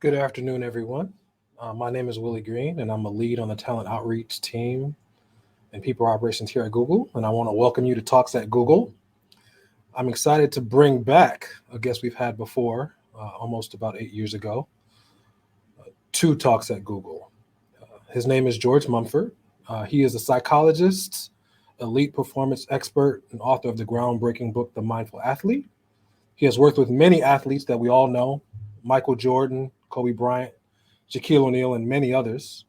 Good afternoon, everyone. My name is Willie Green, and I'm a lead on the talent outreach team and people operations here at Google. And I want to welcome you to Talks at Google. I'm excited to bring back a guest we've had before, almost about 8 years ago, to Talks at Google. His name is George Mumford. He is a psychologist, elite performance expert, and author of the groundbreaking book, The Mindful Athlete. He has worked with many athletes that we all know: Michael Jordan, Kobe Bryant, Shaquille O'Neal, and many others.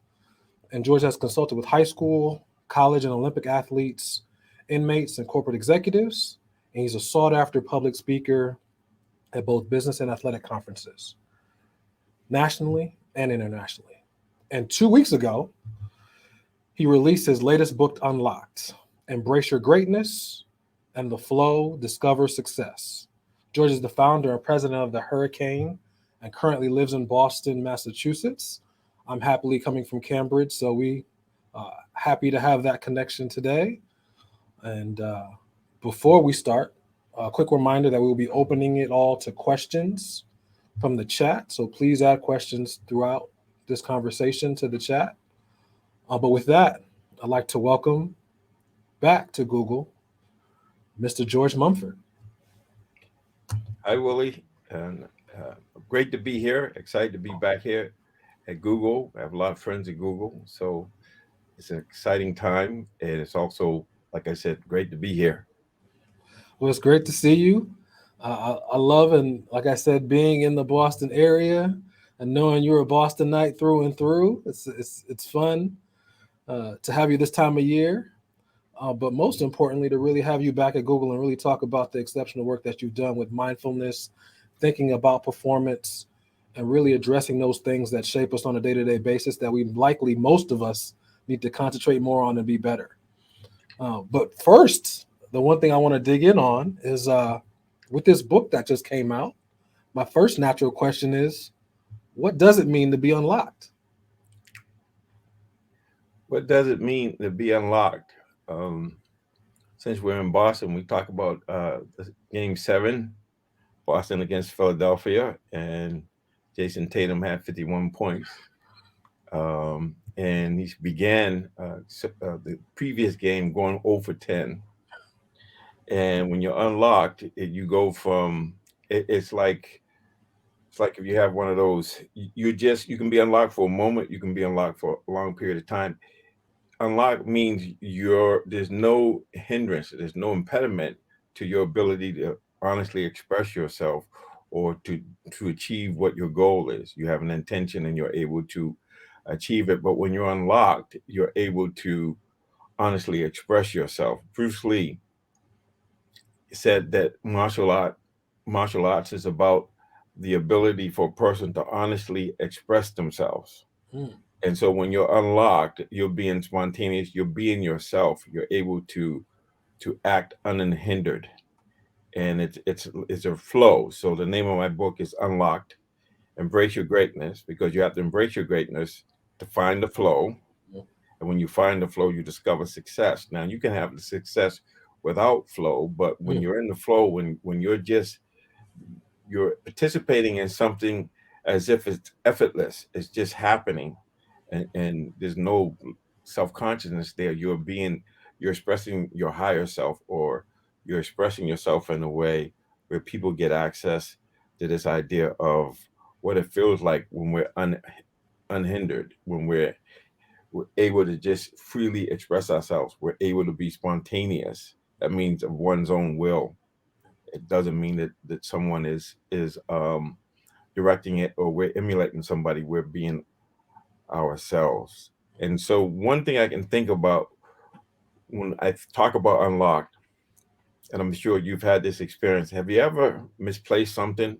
And George has consulted with high school, college, and Olympic athletes, inmates, and corporate executives. And he's a sought after public speaker at both business and athletic conferences, nationally and internationally. And 2 weeks ago, he released his latest book, Unlocked: Embrace Your Greatness and the Flow, Discover Success. George is the founder and president of the Hurricane and currently lives in Boston, Massachusetts. I'm happily coming from Cambridge, so we happy to have that connection today. And before we start, a quick reminder that we will be opening it all to questions from the chat. So please add questions throughout this conversation to the chat. But with that, I'd like to welcome back to Google Mr. George Mumford. Hi, Willie, and uh, great to be here. Excited to be back here at Google. I have a lot of friends at Google, so it's an exciting time, and it's also, like I said, great to be here. Well, it's great to see you. I love, and like I said, being in the Boston area and knowing you're a Bostonite through and through. It's fun to have you this time of year, but most importantly, to really have you back at Google and really talk about the exceptional work that you've done with mindfulness, thinking about performance, and really addressing those things that shape us on a day-to-day basis that we likely most of us need to concentrate more on and be better. But first, the one thing I want to dig in on is with this book that just came out. My first natural question is, what does it mean to be unlocked? What does it mean to be unlocked? Um, since we're in Boston, we talk about Game 7, Boston against Philadelphia, and Jason Tatum had 51 points. And he began the previous game going 0 for 10. And when you're unlocked, you go from it's like if you have one of those, you can be unlocked for a moment, you can be unlocked for a long period of time. Unlock means there's no hindrance, there's no impediment to your ability to honestly express yourself or to achieve what your goal is. You have an intention and you're able to achieve it. But when you're unlocked, you're able to honestly express yourself. Bruce Lee said that martial arts is about the ability for a person to honestly express themselves. Mm, And so when you're unlocked, you're being spontaneous, you're being yourself, you're able to act unhindered. And it's a flow. So the name of my book is Unlocked: Embrace Your Greatness, because you have to embrace your greatness to find the flow. mm, And when you find the flow, you discover success. Now you can have the success without flow, but when mm. you're in the flow, when you're participating in something as if it's effortless, it's just happening, and there's no self-consciousness there. You're expressing your higher self, or you're expressing yourself in a way where people get access to this idea of what it feels like when we're unhindered, when we're able to just freely express ourselves. We're able to be spontaneous. That means of one's own will. It doesn't mean that someone is directing it, or we're emulating somebody. We're being ourselves. And so one thing I can think about when I talk about unlocked, and I'm sure you've had this experience. Have you ever misplaced something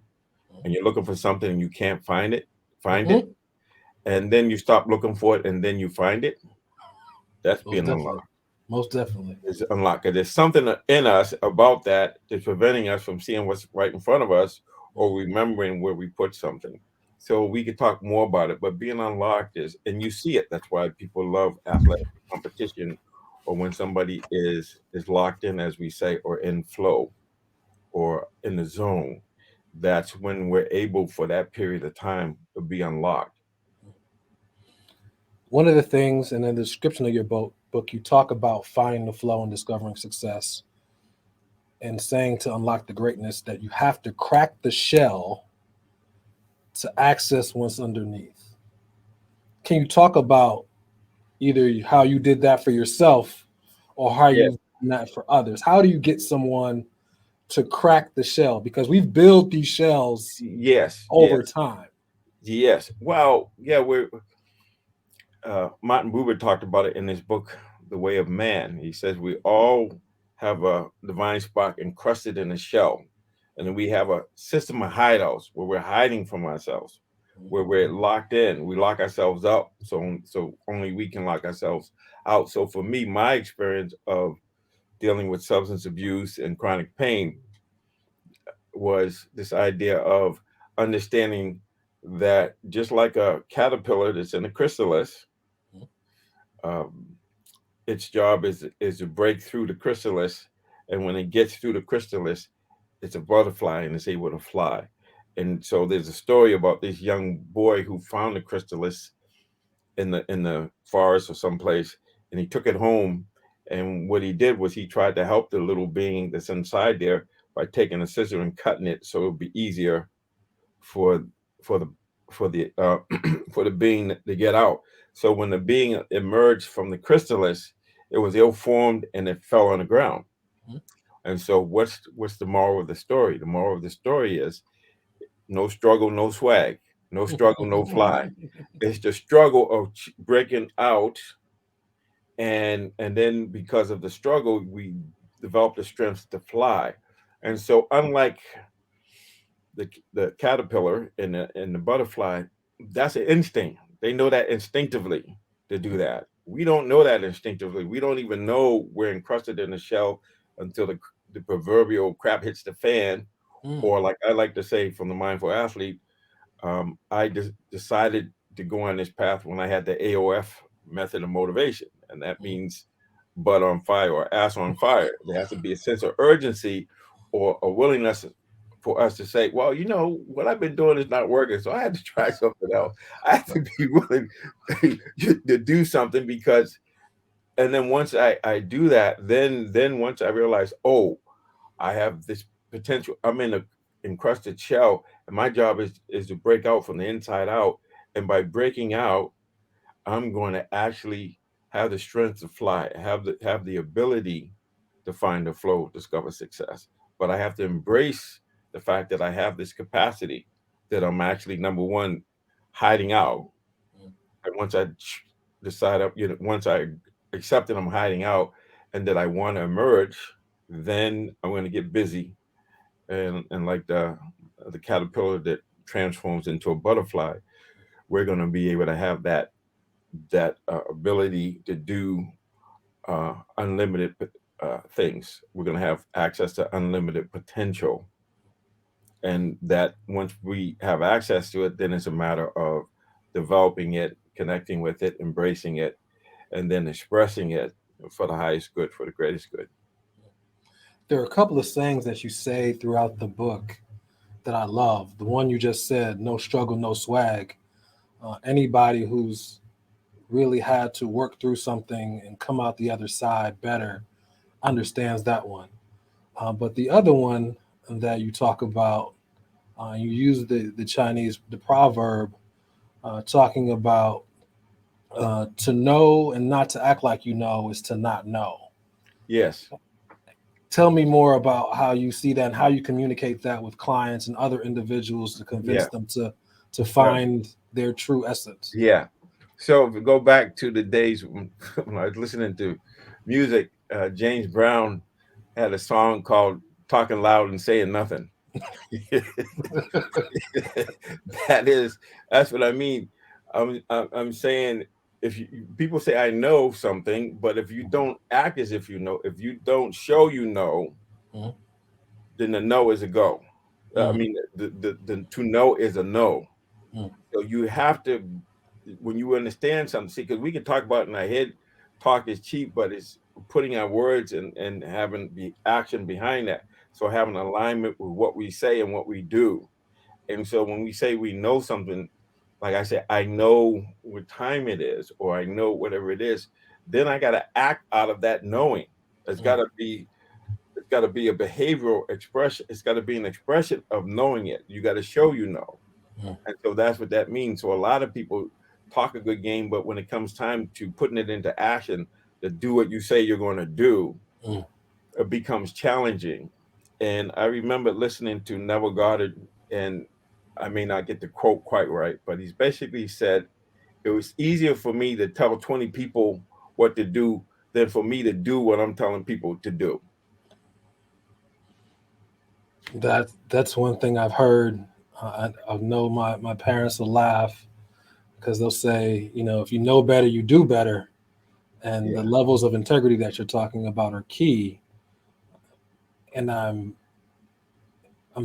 and you're looking for something and you can't find it, Mhm. and then you stop looking for it and then you find it? That's Most being definitely. unlocked. Most definitely. Is unlocked. 'Cause there's something in us about that that's preventing us from seeing what's right in front of us or remembering where we put something. So we could talk more about it, but being unlocked is, and you see it. That's why people love athletic competition, or when somebody is locked in, as we say, or in flow, or in the zone. that's when we're able for that period of time to be unlocked. One of the things, and in the description of your book, you talk about finding the flow and discovering success, and saying to unlock the greatness that you have to crack the shell to access what's underneath. Can you talk about either how you did that for yourself or how Yes, you've done that for others? How do you get someone to crack the shell? Because we've built these shells yes, over yes, time. yes. Well, yeah, we're Martin Buber talked about it in his book, The Way of Man. He says we all have a divine spark encrusted in a shell, and then we have a system of hideouts where we're hiding from ourselves, where we're locked in. We lock ourselves up, so only we can lock ourselves out. So for me, my experience of dealing with substance abuse and chronic pain was this idea of understanding that just like a caterpillar that's in a chrysalis, um, its job is to break through the chrysalis, and when it gets through the chrysalis, it's a butterfly and it's able to fly. And so there's a story about this young boy who found the chrysalis in the forest or someplace, and he took it home. And what he did was he tried to help the little being that's inside there by taking a scissor and cutting it so it would be easier for for the for the for the being to get out. So when the being emerged from the chrysalis, it was ill formed and it fell on the ground. And so what's the moral of the story? The moral of the story is no struggle, no swag. No struggle, no fly. It's the struggle of breaking out, and then because of the struggle, we develop the strength to fly. And so unlike the caterpillar and the butterfly, that's an instinct. They know that instinctively to do that. We don't know that instinctively. We don't even know we're encrusted in the shell until the proverbial crap hits the fan, Mm, or like I like to say from the mindful athlete, I just decided to go on this path when I had the AOF method of motivation, and that mm, means butt on fire or ass on fire. There has to be a sense of urgency or a willingness for us to say, well, you know, what I've been doing is not working, so I had to try something else. I have to be willing to do something because, and then once I do that, then once I realize, oh, I have this potential. I'm in a encrusted shell, and my job is to break out from the inside out. And by breaking out, I'm going to actually have the strength to fly, have the ability to find the flow, discover success. But I have to embrace the fact that I have this capacity that I'm actually number one hiding out. And once I decide, once I accept that I'm hiding out and that I want to emerge, then I'm going to get busy and like the caterpillar that transforms into a butterfly, we're going to be able to have that ability to do unlimited things. We're going to have access to unlimited potential, and that once we have access to it, then it's a matter of developing it, connecting with it, embracing it, and then expressing it for the highest good, for the greatest good. there are a couple of sayings that you say throughout the book that I love. The one you just said, no struggle, no swag. Anybody who's really had to work through something and come out the other side better understands that one. But the other one that you talk about, you use the Chinese, the proverb talking about to know and not to act like you know is to not know. Yes. Tell me more about how you see that and how you communicate that with clients and other individuals to convince Yeah. them to Well, find their true essence. yeah. So if we go back to the days when I was listening to music, James Brown had a song called "Talking Loud and Saying Nothing." that is, that's what I mean. I'm saying if people say I know something, but if you don't act as if you know, if you don't show you know, Mhm, then the no is a go. I mhm, mean, the to know is a no. mhm, So you have to, when you understand something, see, because we can talk about it in our head, talk is cheap, but it's putting our words and having the action behind that. So having alignment with what we say and what we do. And so when we say we know something, like I said, I know what time it is, or I know whatever it is, then I got to act out of that knowing. It's got mm, to be it's got to be a behavioral expression. It's got to be an expression of knowing it. You got to show you know. mm, And so that's what that means. So a lot of people talk a good game, but when it comes time to putting it into action, to do what you say you're going to do, mm. it becomes challenging. And I remember listening to Neville Goddard, and I may not get the quote quite right, but he's basically said it was easier for me to tell 20 people what to do than for me to do what I'm telling people to do. That's one thing I've heard. I know my parents will laugh because they'll say, you know, if you know better, you do better, and the Yeah. levels of integrity that you're talking about are key. And I'm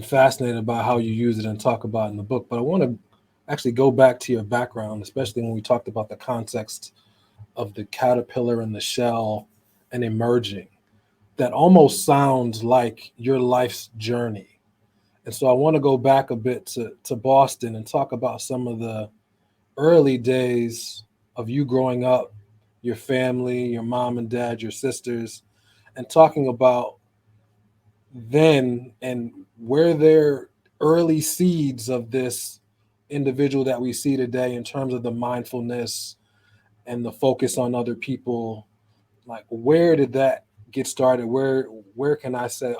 fascinated by how you use it and talk about it in the book. But I want to actually go back to your background, especially when we talked about the context of the caterpillar and the shell and emerging. That almost sounds like your life's journey. And so I want to go back a bit to Boston and talk about some of the early days of you growing up, your family, your mom and dad, your sisters, and talking about then and where there early seeds of this individual that we see today in terms of the mindfulness and the focus on other people. Like, where did that get started? Where can I say,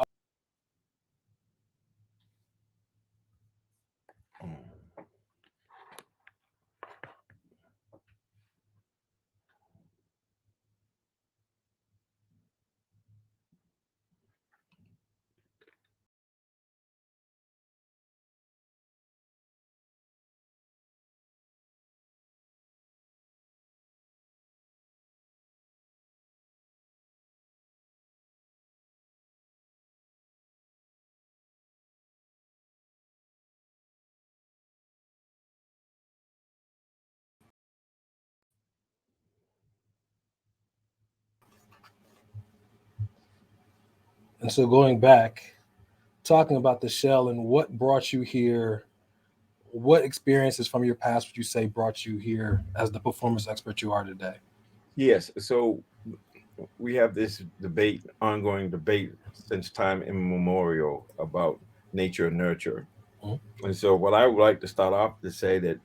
and so going back, talking about the shell and what brought you here, what experiences from your past would you say brought you here as the performance expert you are today? Yes. So we have this debate, ongoing debate since time immemorial about nature and nurture. Mhm. And so what I would like to start off to say that,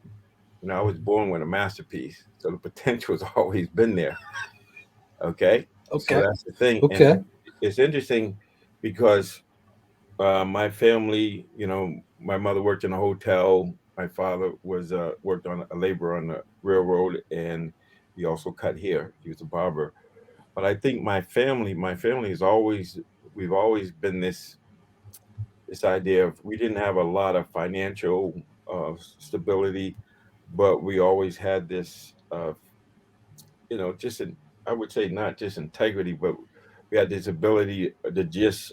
I was born with a masterpiece. So the potential has always been there. Okay. So Okay. that's the thing. And Okay. it's interesting because my family, my mother worked in a hotel. My father was worked on a labor on the railroad, and he also cut hair. He was a barber. But I think my family is always, we've always been this idea of, we didn't have a lot of financial stability, but we always had this, just I would say not just integrity, but we had this ability to just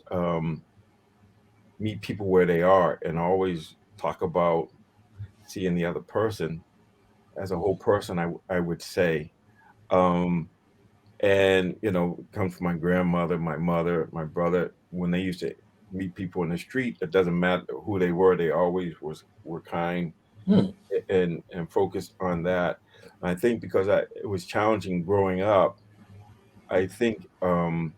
meet people where they are and always talk about seeing the other person as a whole person. I would say, um, and comes from my grandmother, my mother, my brother. When they used to meet people in the street, it doesn't matter who they were; they always were kind Hmm. and focused on that. And I think because it was challenging growing up, I think, and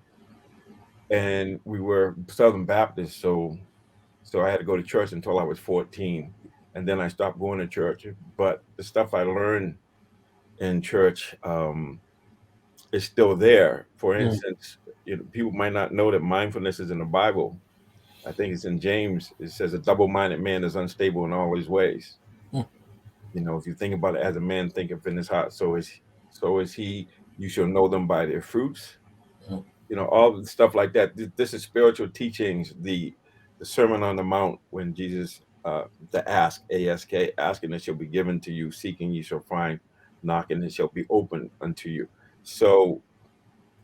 we were Southern Baptist, so I had to go to church until I was 14, and then I stopped going to church. But the stuff I learned in church is still there. For Hmm. instance, people might not know that mindfulness is in the Bible. I think it's in James. It says a double-minded man is unstable in all his ways. Hmm. If you think about it, as a man thinketh in his heart, so is he. You shall know them by their fruits. Hmm. All the stuff like that. This is spiritual teachings. The Sermon on the Mount, when Jesus, the asking it shall be given to you, seeking you shall find, knocking it shall be opened unto you. So,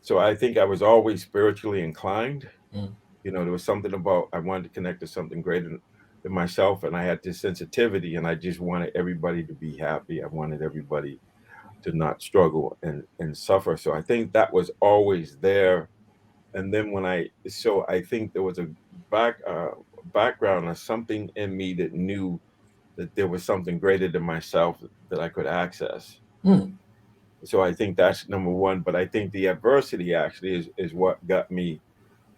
so I think I was always spiritually inclined. Hmm. There was something about, I wanted to connect to something greater than myself, and I had this sensitivity, and I just wanted everybody to be happy. I wanted everybody to not struggle and suffer. So I think that was always there and then so I think there was a back background or something in me that knew that there was something greater than myself that I could access. Mm. So I think that's number one. But I think the adversity actually is what got me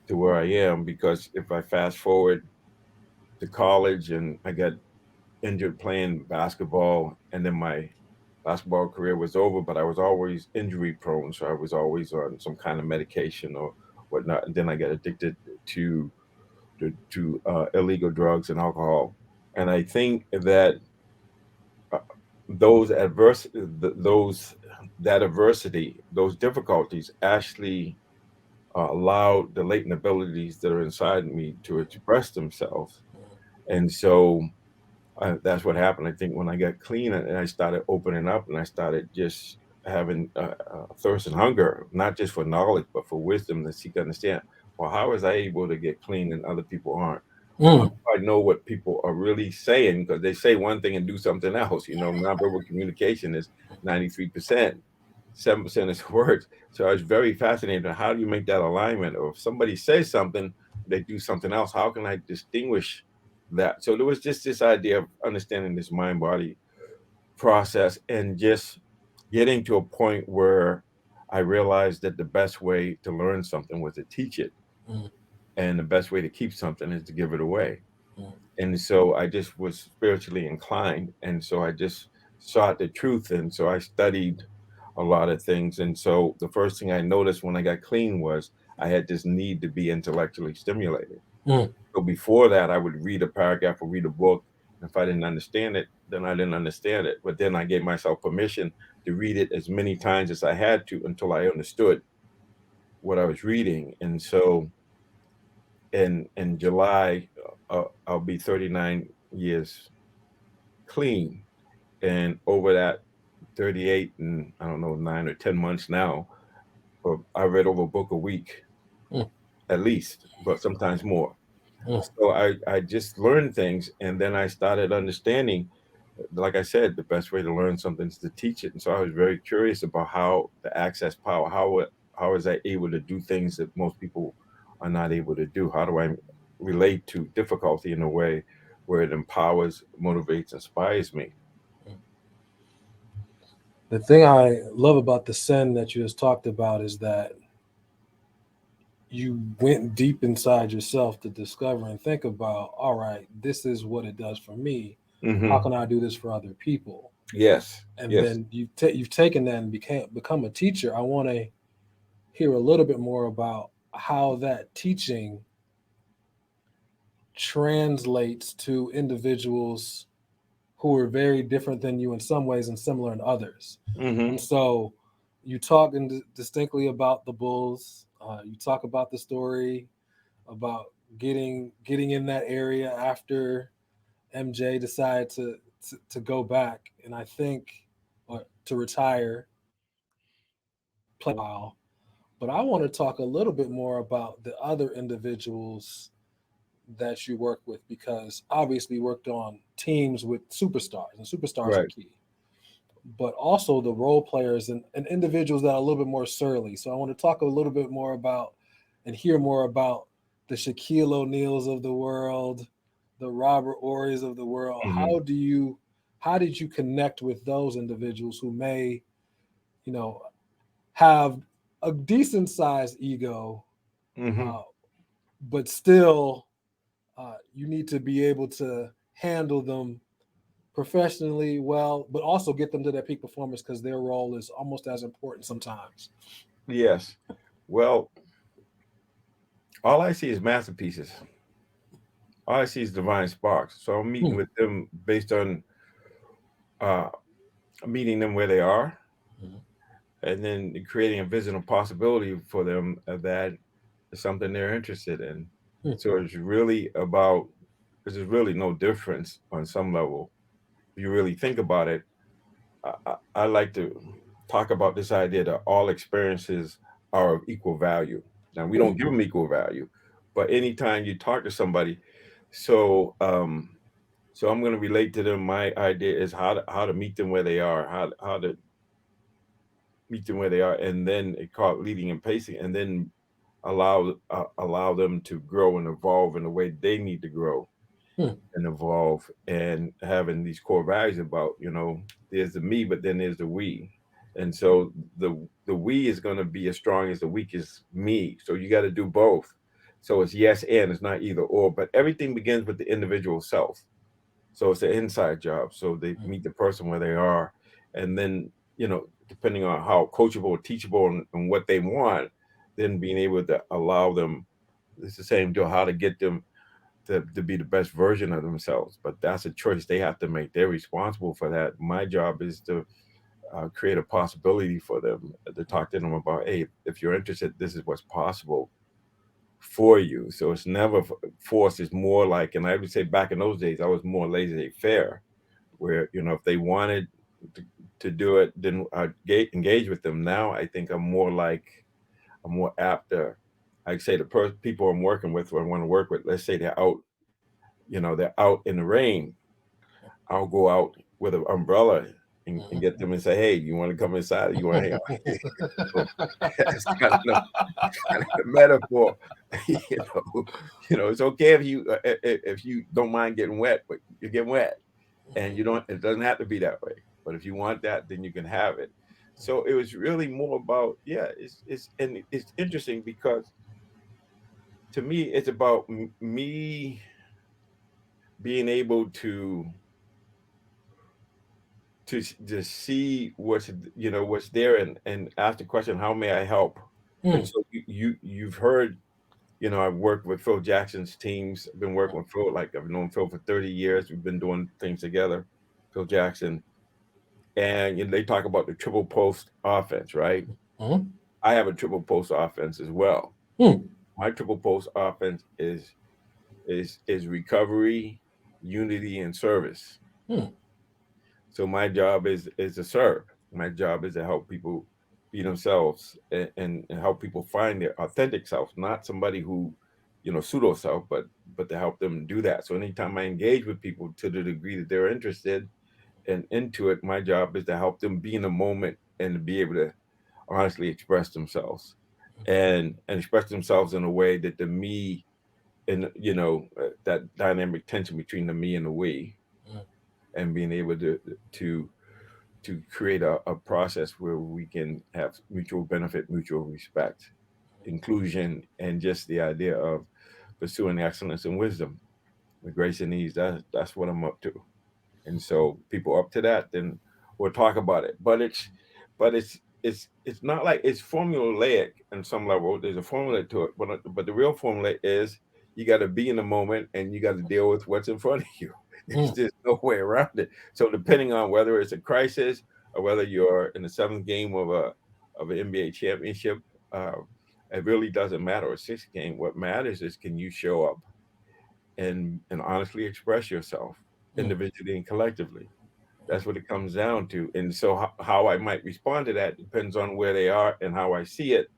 to where I am, because if I fast forward to college and I got injured playing basketball, and then my basketball career was over, but I was always injury prone, so I was always on some kind of medication or whatnot. And then I got addicted to illegal drugs and alcohol. And I think that uh, those adverse those that adversity, those difficulties actually allowed the latent abilities that are inside me to express themselves. And so that's what happened. I think when I got clean and I started opening up and I started just having thirst and hunger, not just for knowledge, but for wisdom to seek understand. Well, how was I able to get clean and other people aren't? Well, how Mm. do I know what people are really saying? Because they say one thing and do something else. Nonverbal communication is 93%, 7% is words. So I was very fascinated. How do you make that alignment? Or if somebody says something, they do something else. How can I distinguish that? So there was just this idea of understanding this mind body process and just getting to a point where I realized that the best way to learn something was to teach it, Mm. and the best way to keep something is to give it away. Mm. And so I just was spiritually inclined, and so I just sought the truth, and so I studied a lot of things. And so the first thing I noticed when I got clean was I had this need to be intellectually stimulated. Mm. So before that, I would read a paragraph or read a book. If I didn't understand it, then I didn't understand it. But then I gave myself permission to read it as many times as I had to until I understood what I was reading. And so in July, I'll be 39 years clean. And over that 38 and I don't know, 9 or 10 months now, I read over a book a week Mm. at least, but sometimes more. Mm. So I just learned things, and then I started understanding, like I said, the best way to learn something is to teach it. And so I was very curious about how to access power. How is I able to do things that most people are not able to do? How do I relate to difficulty in a way where it empowers, motivates, inspires me? The thing I love about the sin that you just talked about is that you went deep inside yourself to discover and think about, all right, this is what it does for me. How Hmm. can I do this for other people? Yes, And yes. then you've taken that and become a teacher. I want to hear a little bit more about how that teaching translates to individuals who are very different than you in some ways and similar in others. Hmm. And so you talk distinctly about the Bulls. You talk about the story about getting in that area after MJ decided to go back, and I think or to retire, play a while. But I want to talk a little bit more about the other individuals that you work with because obviously you worked on teams with superstars, and superstars are Right. key. But also the role players and individuals that are a little bit more surly. So I want to talk a little bit more about and hear more about the Shaquille O'Neals of the world, the Robert Ory's of the world. Hmm. How did you connect with those individuals who may, you know, have a decent sized ego, Hmm. uh, but still you need to be able to handle them professionally well, but also get them to their peak performance because their role is almost as important sometimes. Yes. Well, all I see is masterpieces. All I see is divine sparks. So I'm meeting Hmm. with them based on uh, meeting them where they are, and then creating a vision of possibility for them that is something they're interested in. Hmm. So it's really about, because there's really no difference on some level. If you really think about it, I like to talk about this idea that all experiences are of equal value. Now, we Hmm. don't give them equal value, but anytime you talk to somebody, so so I'm going to relate to them. My idea is how to meet them where they are, how to meet them where they are, and then it called leading and pacing, and then allow them to grow and evolve in the way they need to grow Hmm. and evolve, and having these core values about, there's the me, but then there's the we. And so the we is going to be as strong as the weakest me, so you got to do both. So it's yes and, it's not either or, but everything begins with the individual self. So it's an inside job, so they Hmm. meet the person where they are, and then, depending on how coachable, teachable, and what they want, then being able to allow them, it's the same deal, how to get them to be the best version of themselves. But that's a choice they have to make. They're responsible for that. My job is to create a possibility for them, to talk to them about, hey, if you're interested, this is what's possible for you. So it's never force. It's more like, and I would say back in those days, I was more laissez-faire, where, if they wanted to, to do it, then I'd engage with them. Now I think I'm more apt to, I'd say, the people I'm working with or I want to work with, let's say they're out, they're out in the rain. I'll go out with an umbrella and get them and say, hey, you want to come inside? You want to hang out? So that's kind of the metaphor. you it's okay if you don't mind getting wet, but you get wet, and you don't. It doesn't have to be that way. But if you want that, then you can have it. So it was really more about, yeah. It's interesting because to me, it's about me being able to see what's there, and ask the question, how may I help? And Hmm. so you've heard, I've worked with Phil Jackson's teams. I've been working with Phil, like I've known Phil for 30 years. We've been doing things together, Phil Jackson. And they talk about the triple post offense, right? Hmm. I have a triple post offense as well. Hmm. My triple post offense is recovery, unity, and service. Hmm. So my job is to serve. My job is to help people be themselves, and help people find their authentic self, not somebody who, pseudo self, but to help them do that. So anytime I engage with people to the degree that they're interested and into it, my job is to help them be in the moment and to be able to honestly express themselves, and express themselves in a way that the me, and that dynamic tension between the me and the we, and being able to create a process where we can have mutual benefit, mutual respect, inclusion, and just the idea of pursuing excellence and wisdom with grace and ease. That's what I'm up to. And so people up to that, then we'll talk about it. But it's not like it's formulaic in some level. There's a formula to it, but the real formula is, you got to be in the moment and you got to deal with what's in front of you. There's Hmm. just no way around it. So depending on whether it's a crisis or whether you're in the seventh game of an NBA championship, uh, it really doesn't matter. Or sixth game. What matters is, can you show up and honestly express yourself Hmm. individually and collectively. That's what it comes down to. And so how I might respond to that depends on where they are and how I see it.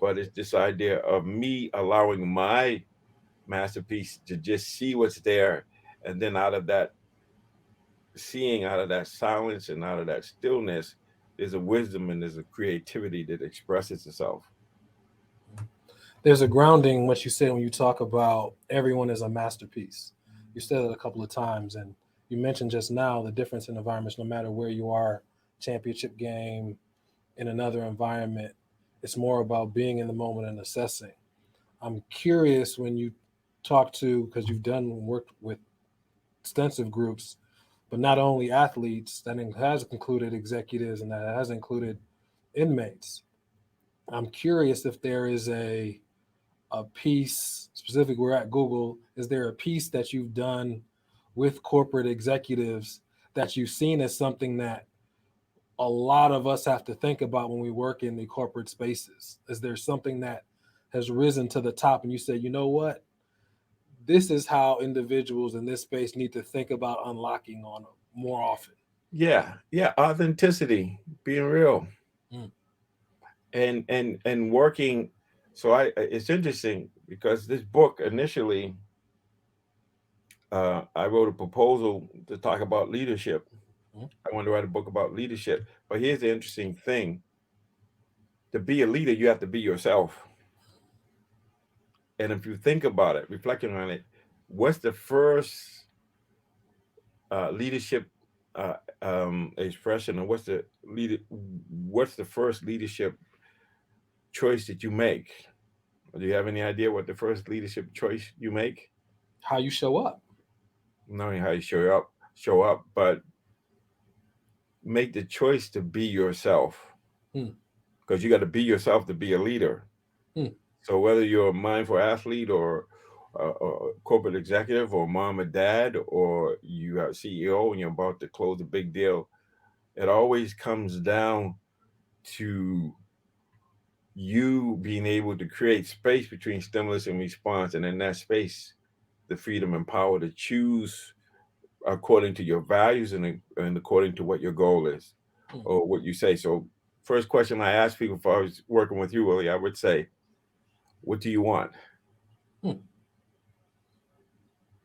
But it's this idea of me allowing my masterpiece to just see what's there. And then out of that seeing, out of that silence, and out of that stillness, there's a wisdom and there's a creativity that expresses itself. There's a grounding what you say when you talk about everyone is a masterpiece. You said it a couple of times, and you mentioned just now the difference in environments. No matter where you are, championship game, in another environment, it's more about being in the moment and assessing. I'm curious when you talk to, because you've done worked with extensive groups, but not only athletes, that has included executives and that has included inmates. I'm curious if there is a piece specific. We're at Google. Is there a piece that you've done with corporate executives that you've seen as something that a lot of us have to think about when we work in the corporate spaces? Is there something that has risen to the top and you say, you know what, this is how individuals in this space need to think about unlocking on more often? Yeah, yeah, authenticity, being real, Mm. and working. So it's interesting because this book initially, I wrote a proposal to talk about leadership. Mm. I wanted to write a book about leadership. But here's the interesting thing: to be a leader, you have to be yourself. And if you think about it, reflecting on it, what's the first leadership expression, or what's the first leadership choice that you make? Do you have any idea what the first leadership choice you make? How you show up. Not only how you show up, but make the choice to be yourself, Mm, because you got to be yourself to be a leader. mm, So whether you're a mindful athlete or a corporate executive or mom or dad, or you are CEO and you're about to close a big deal, it always comes down to you being able to create space between stimulus and response, and in that space, the freedom and power to choose according to your values and according to what your goal is mm, or what you say. So, first question I ask people if I was working with you, Willie, I would say, "What do you want? mm,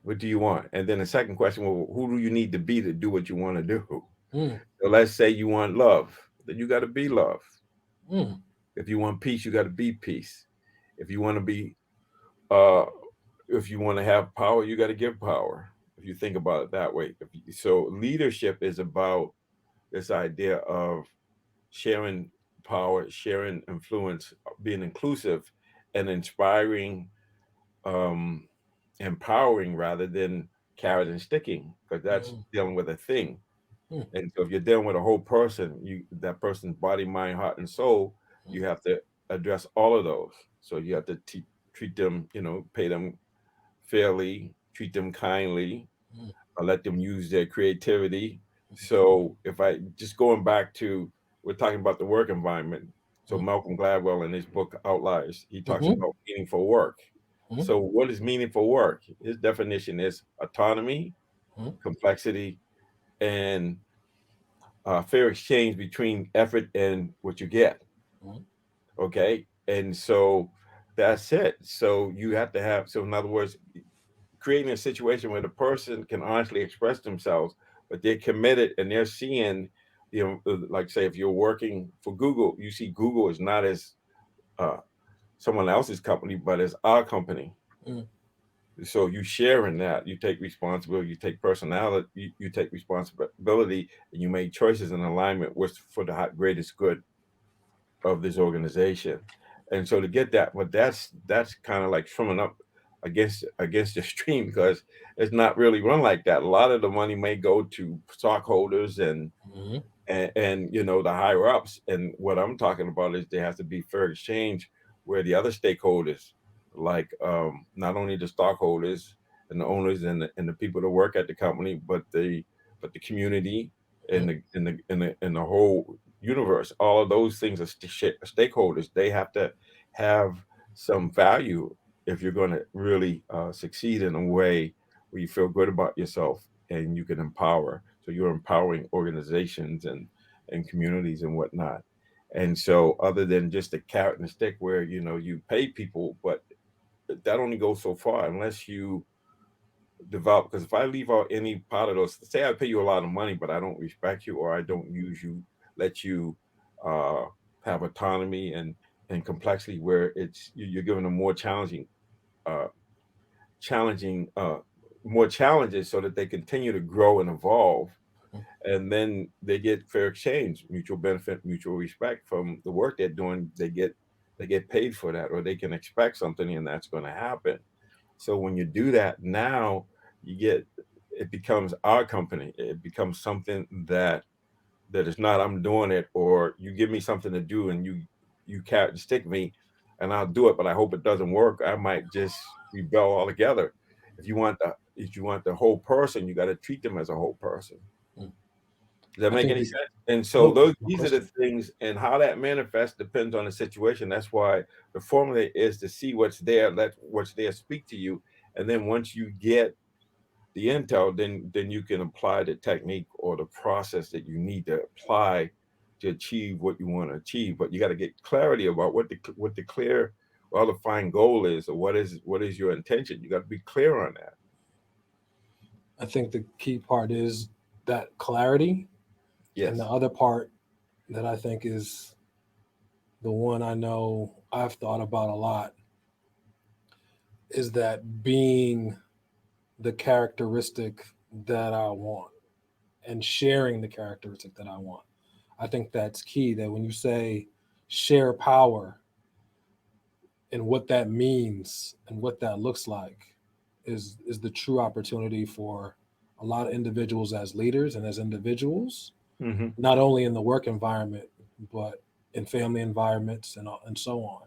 What do you want?" And then the second question, well, who do you need to be to do what you want to do? mm, So let's say you want love, then you got to be love. mm, If you want peace, you got to be peace. If you want to be, uh, if you want to have power, you got to give power. If you think about it that way, so leadership is about this idea of sharing power, sharing influence, being inclusive, and inspiring, um, empowering rather than carrot and sticking, because that's mm, dealing with a thing. mm, And so if you're dealing with a whole person, that person's body, mind, heart, and soul, mm, you have to address all of those. So you have to treat them, pay them fairly, treat them kindly, mm, let them use their creativity. So if I just going back to, we're talking about the work environment. So mm, Malcolm Gladwell in his book Outliers, he talks mhm, about meaningful work. mm, So what is meaningful work? His definition is autonomy, mm, complexity, and fair exchange between effort and what you get. mm, Okay. And so that's it. So you have to have, so in other words, creating a situation where the person can honestly express themselves, but they're committed and they're seeing, like say, if you're working for Google, you see Google is not as uh, someone else's company, but as our company. mm. So you share in that, you take responsibility, you take personality, you take responsibility, and you make choices in alignment with for the greatest good of this organization. And so to get that, but that's kind of like swimming up against the stream, because it's not really run like that. A lot of the money may go to stockholders Mhm, and the higher ups. And what I'm talking about is there has to be fair exchange where the other stakeholders, like not only the stockholders and the owners and the people that work at the company, but the community mm, and the whole universe. All of those things are stakeholders. They have to have some value if you're going to really succeed in a way where you feel good about yourself and you can empower. So you're empowering organizations and communities and whatnot. And so other than just a carrot and a stick where you pay people, but that only goes so far unless you develop. Because if I leave out any part of those, say I pay you a lot of money, but I don't respect you or I don't use you, let you uh, have autonomy and complexity where you're given a more uh, challenging more challenges so that they continue to grow and evolve, mm. and then they get fair exchange, mutual benefit, mutual respect from the work they're doing. They get paid for that, or they can expect something, and that's going to happen. So when you do that, now it becomes our company. It becomes something that is not I'm doing it, or you give me something to do and you carrot and stick me, and I'll do it, but I hope it doesn't work. I might just rebel altogether. If you want the whole person, you got to treat them as a whole person. Mm. Does that I make think any that sense? And so no, no these are the question. things, and how that manifests depends on the situation. That's why the formula is to see what's there, let what's there speak to you, and then once you get the intel, then you can apply the technique or the process that you need to apply to achieve what you want to achieve. But you got to get clarity about what the clear, well defined goal is, or what is your intention. You got to be clear on that. I think the key part is that clarity, and the Yes. other part that I think is the one I know I've thought about a lot is that being the characteristic that I want and sharing the characteristic that I want. I think that's key. That when you say share power and what that means and what that looks like is the true opportunity for a lot of individuals as leaders and as individuals, Mm-hmm. not only in the work environment but in family environments and so on.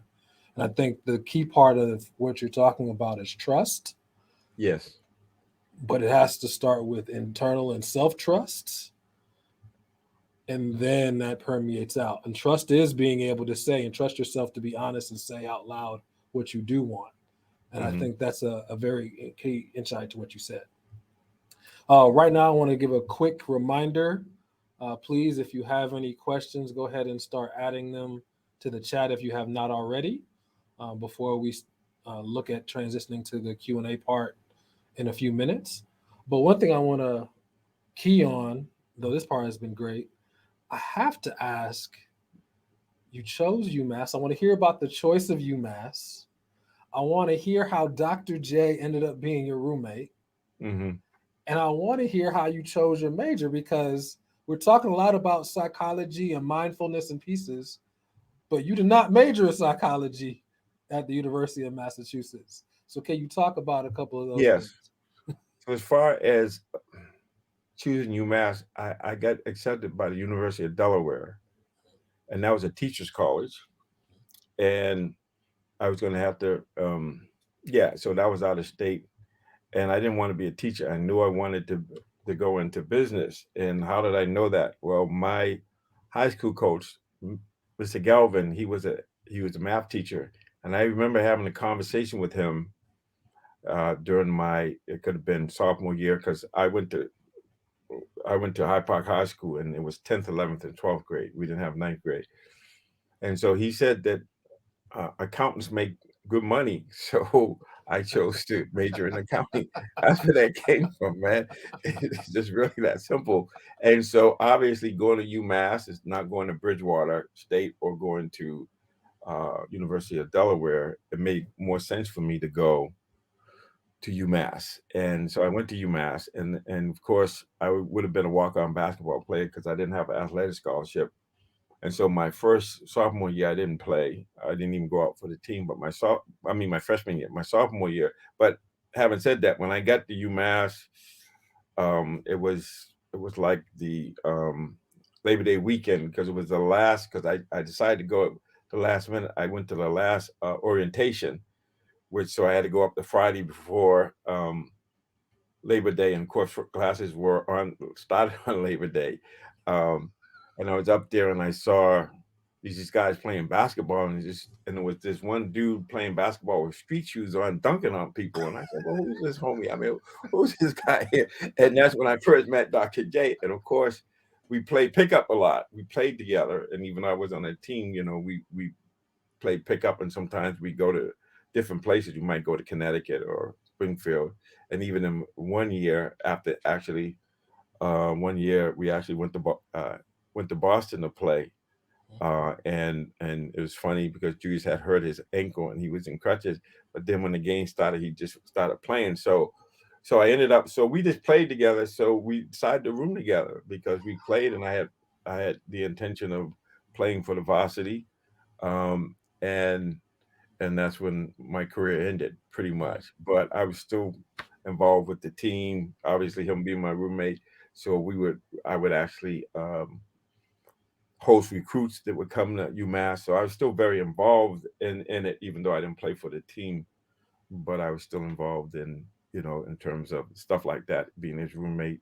And I think the key part of what you're talking about is trust, Yes. but it has to start with internal and self trust, and then that permeates out. And trust is being able to say and trust yourself to be honest and say out loud what you do want. And I Mm-hmm. think that's a very key insight to what you said. Right now, I want to give a quick reminder. Please, if you have any questions, go ahead and start adding them to the chat if you have not already. Before we look at transitioning to the Q&A part in a few minutes. But one thing I want to key on, though this part has been great, I have to ask, you chose UMass. I want to hear about the choice of UMass. I want to hear how Dr. J ended up being your roommate. Mm-hmm. And I want to hear how you chose your major because we're talking a lot about psychology and mindfulness and pieces, but you did not major in psychology at the University of Massachusetts. So can you talk about a couple of those things? Yes. So as far as choosing UMass, I got accepted by the University of Delaware, and that was a teachers college, and I was going to have to, yeah. So that was out of state, and I didn't want to be a teacher. I knew I wanted to go into business. And how did I know that? Well, my high school coach, Mr. Galvin, he was a math teacher, and I remember having a conversation with him during my, it could have been sophomore year, because I went to High Park High School, and it was 10th, 11th, and 12th grade. We didn't have ninth grade. And so he said that accountants make good money. So I chose to major in accounting. That's where that came from, man. It's just really that simple. And so obviously going to UMass is not going to Bridgewater State or going to University of Delaware. It made more sense for me to go to UMass. And so I went to UMass, and of course I would have been a walk-on basketball player because I didn't have an athletic scholarship. And so my first sophomore year I didn't play. I didn't even go out for the team, but my freshman year, my sophomore year. But having said that, when I got to UMass, it was like the Labor Day weekend, because it was the last, because I decided to go at the last minute. I went to the last orientation, which, so I had to go up the Friday before Labor Day, and of course classes were on started on Labor Day, um, and I was up there and I saw these guys playing basketball, and there was this one dude playing basketball with street shoes on, dunking on people, and I said, "Well, who's this homie? I mean, who's this guy here?" And that's when I first met Dr. J, and of course we played pickup a lot. We played together, and even though I was on a team, we play pickup, and sometimes we go to different places. We might go to Connecticut or Springfield, and even in one year, after actually, one year we actually went to Boston to play, and it was funny because Julius had hurt his ankle and he was in crutches. But then when the game started, he just started playing. So I ended up. So we just played together. So we decided to room together because we played, and I had the intention of playing for the varsity, um, and and that's when my career ended pretty much. But I was still involved with the team. Obviously, him being my roommate, so I would actually host recruits that would come to UMass. So I was still very involved in it, even though I didn't play for the team. But I was still involved in terms of stuff like that. Being his roommate,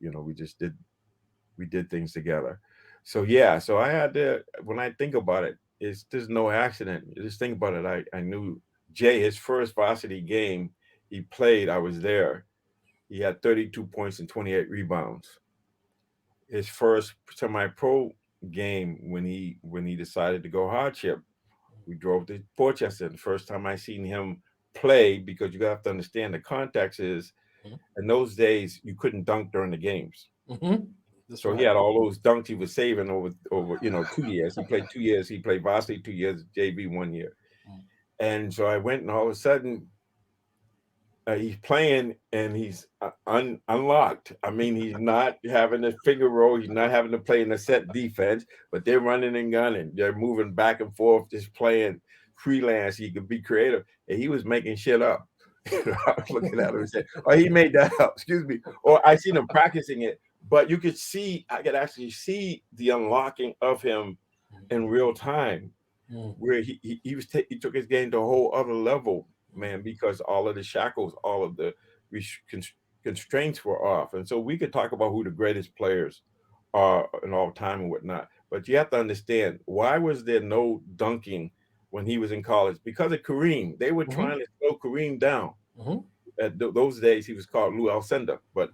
we did things together. So yeah, so I had to. When I think about it, there's no accident. Just think about it. I knew Jay, his first varsity game he played. I was there. He had 32 points and 28 rebounds. His first semi-pro game, when he decided to go hardship, we drove to Portchester. The first time I seen him play, because you have to understand the context is, in those days you couldn't dunk during the games. Mm-hmm. That's So he right. had all those dunks he was saving over 2 years. He played 2 years. He played varsity 2 years, JV 1 year. And so I went, and all of a sudden he's playing and he's unlocked. I mean, he's not having a finger roll. He's not having to play in a set defense, but they're running and gunning. They're moving back and forth, just playing freelance. He could be creative. And he was making shit up. I was looking at him and said, "Oh, he made that up." Excuse me. Or I seen him practicing it, but you could see, I could actually see the unlocking of him in real time, where he took his game to a whole other level, man, because all of the shackles, all of the constraints were off. And so we could talk about who the greatest players are in all time and whatnot, but you have to understand, why was there no dunking when he was in college? Because of Kareem. They were trying to slow Kareem down. At those days he was called Lou Alcindor, but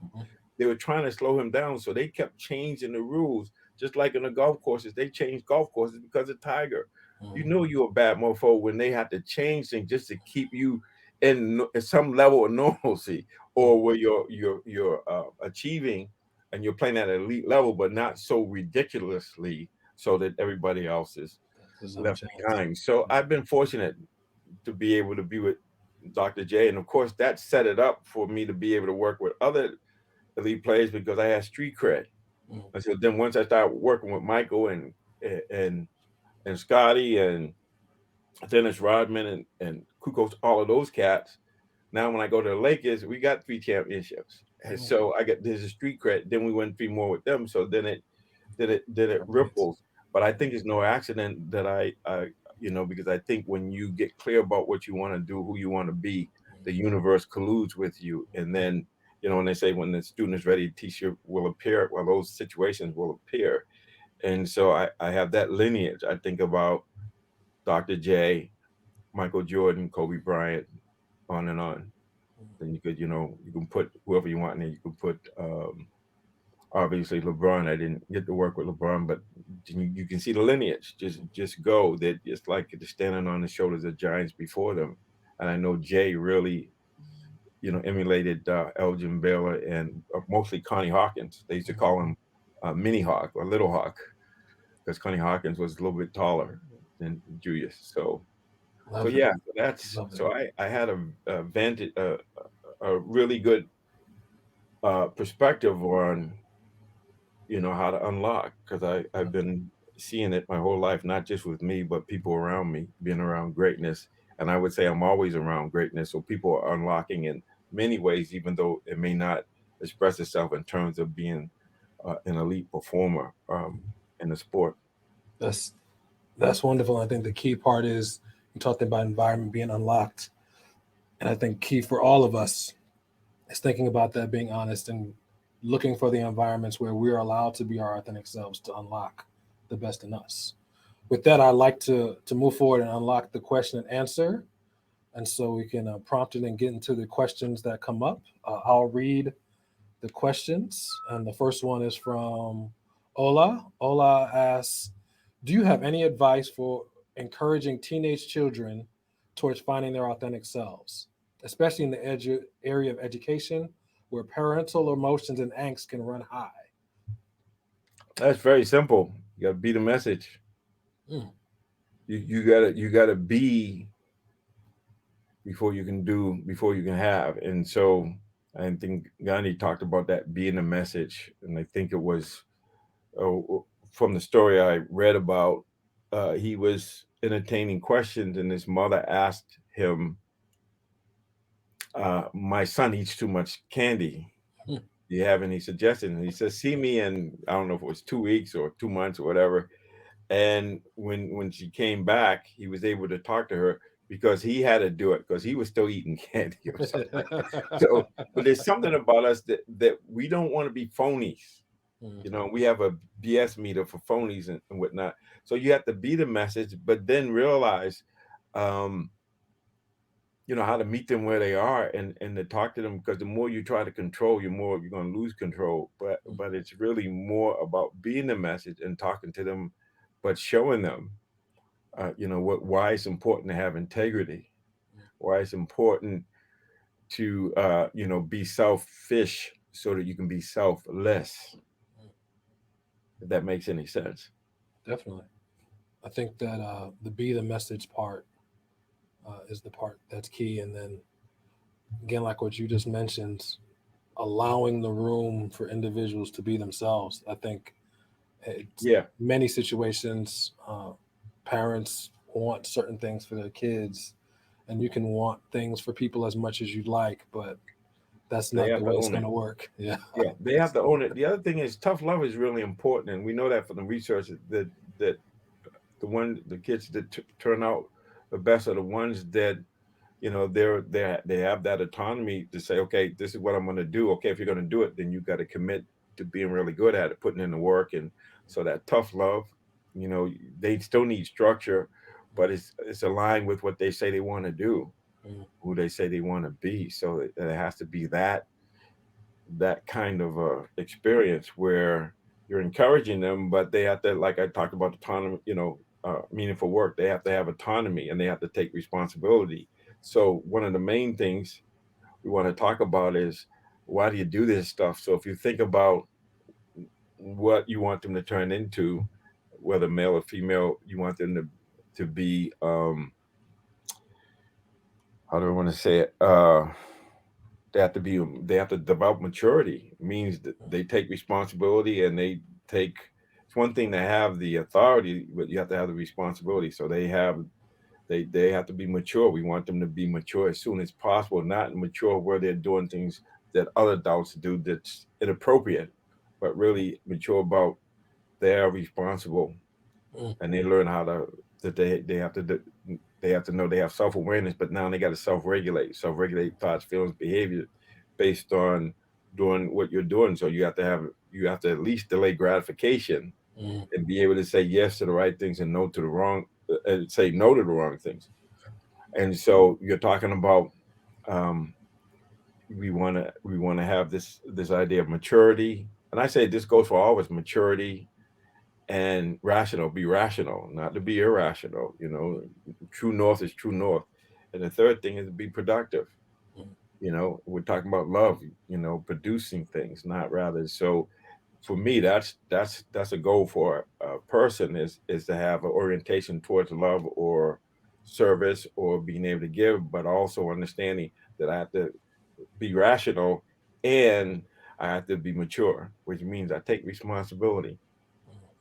they were trying to slow him down, so they kept changing the rules. Just like in the golf courses, they changed golf courses because of Tiger. You know you're a bad mofo when they had to change things just to keep you in some level of normalcy, or where you're achieving and you're playing at an elite level, but not so ridiculously so that everybody else is left behind. So I've been fortunate to be able to be with Dr. J, and of course that set it up for me to be able to work with other elite players because I had street cred. And so then once I started working with Michael and and Scotty and Dennis Rodman and Kukos, all of those cats. Now when I go to the Lakers, we got 3 championships. And so I got there's a street cred. Then we went 3 more with them. So then it ripples. But I think it's no accident that I because I think when you get clear about what you want to do, who you want to be, the universe colludes with you. And then, when they say when the student is ready, the teacher will appear. Well, those situations will appear. And so I have that lineage. I think about Dr. J, Michael Jordan, Kobe Bryant, on and on. Then you can put whoever you want in there. You can put obviously LeBron. I didn't get to work with LeBron, but you can see the lineage. Just go. They're just like they're standing on the shoulders of giants before them. And I know Jay really, emulated Elgin Baylor and mostly Connie Hawkins. They used to call him Mini Hawk or Little Hawk because Connie Hawkins was a little bit taller than Julius. So yeah, I had a vantage, a really good perspective on how to unlock, because I've been seeing it my whole life, not just with me but people around me, being around greatness. And I would say I'm always around greatness, so people are unlocking in many ways, even though it may not express itself in terms of being an elite performer in the sport. That's that's wonderful. I think the key part is you talked about environment being unlocked, and I think key for all of us is thinking about that, being honest, and looking for the environments where we're allowed to be our authentic selves to unlock the best in us. With that, I'd like to move forward and unlock the question and answer, and so we can prompt it and get into the questions that come up. I'll read the questions, and the first one is from Ola. Ola asks, "Do you have any advice for encouraging teenage children towards finding their authentic selves, especially in the area of education, where parental emotions and angst can run high?" That's very simple. You got to be the message. Mm. You gotta be before you can do, before you can have. And so I think Gandhi talked about that being a message. And I think it was uh, from the story I read about, he was entertaining questions, and his mother asked him, "My son eats too much candy. Mm. Do you have any suggestions?" And he says, "See me in, I don't know if it was 2 weeks or 2 months or whatever." And when she came back, he was able to talk to her because he had to do it because he was still eating candy or something like that. So, but there's something about us that we don't want to be phonies. We have a BS meter for phonies and whatnot. So you have to be the message, but then realize, um, how to meet them where they are, and to talk to them, because the more you try to control, the more you're going to lose control. But it's really more about being the message and talking to them, but showing them, why it's important to have integrity, why it's important to, be selfish so that you can be selfless. If that makes any sense. Definitely. I think that the be the message part is the part that's key, and then again, like what you just mentioned, allowing the room for individuals to be themselves. I think it's Yeah, many situations, parents want certain things for their kids, and you can want things for people as much as you like, but that's they not the have way to it's own going it. to work. Yeah. Yeah, they have to own it. The other thing is tough love is really important, and we know that from the research that the kids that turn out the best are the ones that they have that autonomy to say, okay, this is what I'm going to do. Okay, if you're going to do it, then you got to commit to being really good at it, putting in the work, and so that tough love, they still need structure, but it's aligned with what they say they want to do, Mm, who they say they want to be. So it has to be that kind of experience where you're encouraging them, but they have to, like I talked about autonomy, meaningful work. They have to have autonomy and they have to take responsibility. So one of the main things we want to talk about is why do you do this stuff? So if you think about what you want them to turn into, whether male or female, you want them to be how do I want to say it? They have to develop maturity. It means that they take responsibility and they take. It's one thing to have the authority, but you have to have the responsibility. So they have to be mature. We want them to be mature as soon as possible, not mature where they're doing things that other adults do that's inappropriate, but really mature about they are responsible mm, and they learn how to that they have to know they have self-awareness, but now they got to self-regulate thoughts, feelings, behavior based on doing what you're doing. So you have to at least delay gratification mm, and be able to say yes to the right things and no to the wrong and say no to the wrong things. And so you're talking about um, we want to have this idea of maturity, and I say this goes for all of us: maturity and rational. Be rational, not to be irrational. True north is true north. And the third thing is to be productive. mm, We're talking about love, producing things, not rather. So for me, that's a goal for a person is to have an orientation towards love or service or being able to give, but also understanding that I have to be rational and I have to be mature, which means I take responsibility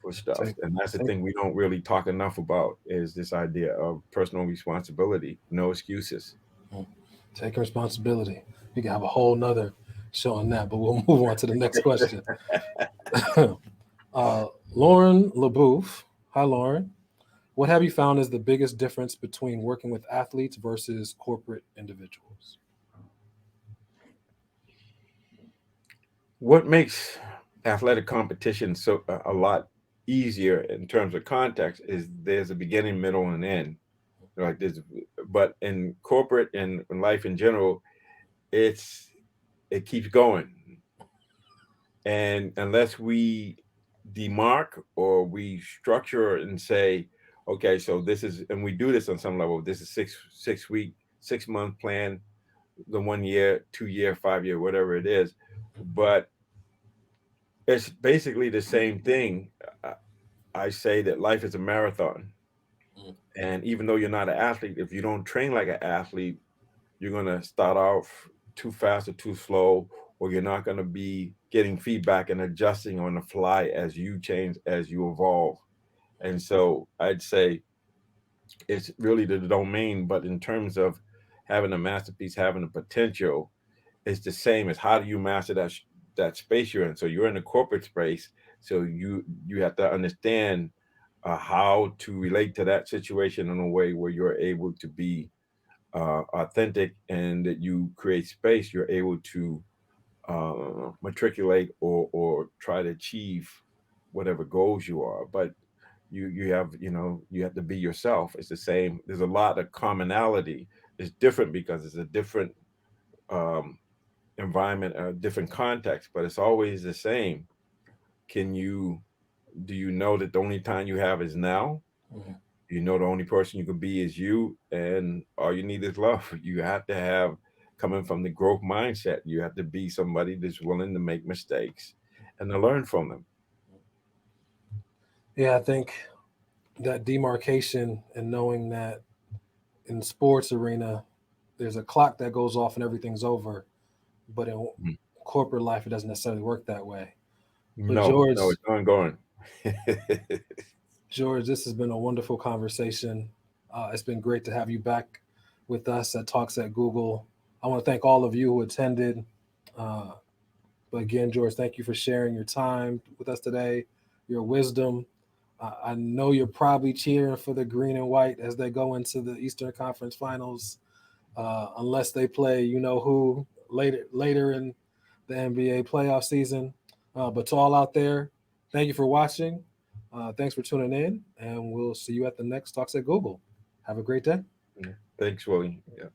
for stuff. take, And that's the take, thing we don't really talk enough about is this idea of personal responsibility, no excuses. mm, take responsibility. We can have a whole nother show on that, but we'll move on to the next question. uh, Lauren LaBouffe. Hi, Lauren. What have you found is the biggest difference between working with athletes versus corporate individuals? What makes athletic competition so a lot easier in terms of context is there's a beginning, middle, and end. Like this, but in corporate and in life in general, it's it keeps going. And unless we demark or we structure and say, okay, so this is, and we do this on some level. This is 6 week, 6 month plan, the 1 year, 2 year, 5 year, whatever it is. But it's basically the same thing. I I say that life is a marathon. Mm, And even though you're not an athlete, if you don't train like an athlete, you're going to start off too fast or too slow, or you're not going to be getting feedback and adjusting on the fly as you change, as you evolve. And so I'd say it's really the domain, but in terms of having a masterpiece, having a potential, it's the same as how do you master that space you're in. So you're in the corporate space, so you have to understand how to relate to that situation in a way where you're able to be authentic and that you create space. You're able to matriculate or try to achieve whatever goals you are. But you have to be yourself. It's the same. There's a lot of commonality. It's different because it's a different um, environment, a different context, but it's always the same. Can you do you know that the only time you have is now? mm, You know the only person you can be is you, and all you need is love. You have to have coming from the growth mindset. You have to be somebody that's willing to make mistakes and to learn from them. yeah, I think that demarcation and knowing that in the sports arena, there's a clock that goes off and everything's over, but in Mhm. corporate life, it doesn't necessarily work that way. But No, no, it's ongoing. George, this has been a wonderful conversation. It's been great to have you back with us at Talks at Google. I want to thank all of you who attended. Uh, but again, George, thank you for sharing your time with us today, your wisdom. I know you're probably cheering for the green and white as they go into the Eastern Conference Finals, unless they play, you know who, later in the NBA playoff season. But to all out there, thank you for watching. Thanks for tuning in, and we'll see you at the next Talks at Google. Have a great day. Thanks, Willie. Yeah.